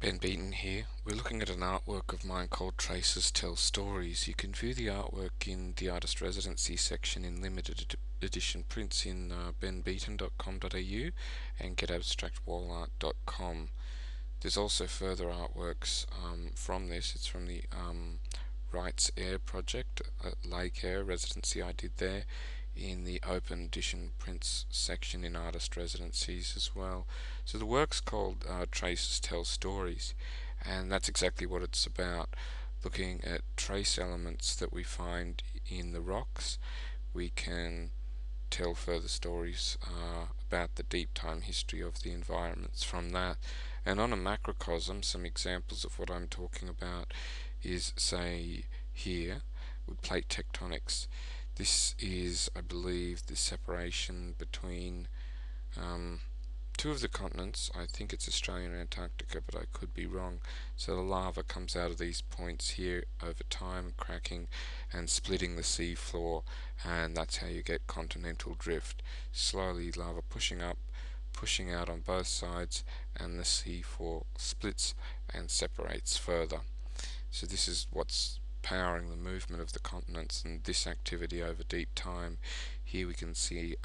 Ben Beaton here. We're looking at an artwork of mine called Traces Tell Stories. You can view the artwork in the Artist Residency section in limited edition prints in benbeaton.com.au and getabstractwallart.com. There's also further artworks from this. It's from the Wright's Air project at Lake Air residency I did there in the open edition prints section in artist residencies as well. So the work's called Traces Tell Stories, and that's exactly what it's about, looking at trace elements that we find in the rocks. We can tell further stories about the deep time history of the environments from that. And on a macrocosm, some examples of what I'm talking about is, say, here with plate tectonics. This is, I believe, the separation between two of the continents. I think it's Australia and Antarctica, but I could be wrong. So the lava comes out of these points here over time, cracking and splitting the sea floor, and that's how you get continental drift. Slowly lava pushing up, pushing out on both sides, and the sea floor splits and separates further. So this is what's powering the movement of the continents and this activity over deep time. Here we can see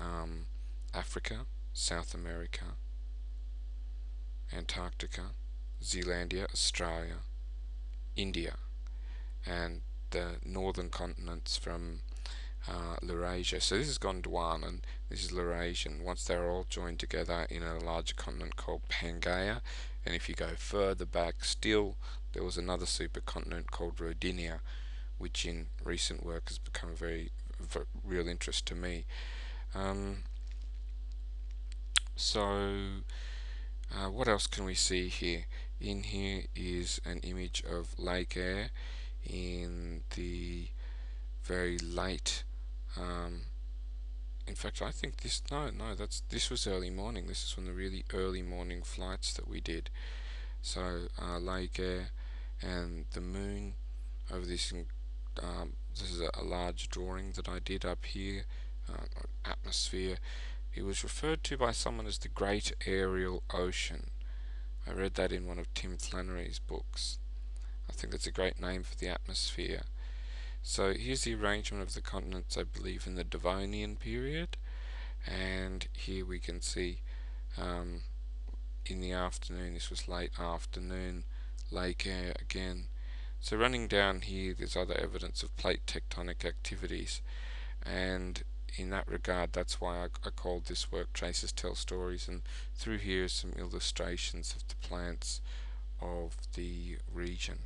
Africa, South America, Antarctica, Zealandia, Australia, India, and the northern continents from Laurasia. So this is Gondwana and this is Laurasian. Once they're all joined together in a larger continent called Pangaea, and if you go further back still, there was another supercontinent called Rodinia, which in recent work has become a very real interest to me. What else can we see here? In here is an image of Lake Air in the very late. In fact, I think this was early morning. This is one of the really early morning flights that we did. So Lake Air and the moon over this. This is a large drawing that I did up here. Atmosphere. It was referred to by someone as the Great Aerial Ocean. I read that in one of Tim Flannery's books. I think that's a great name for the atmosphere. So here's the arrangement of the continents, I believe, in the Devonian period. And here we can see in the afternoon, this was late afternoon, Lake Air again. So running down here, there's other evidence of plate tectonic activities. And in that regard, that's why I called this work Traces Tell Stories, and through here are some illustrations of the plants of the region.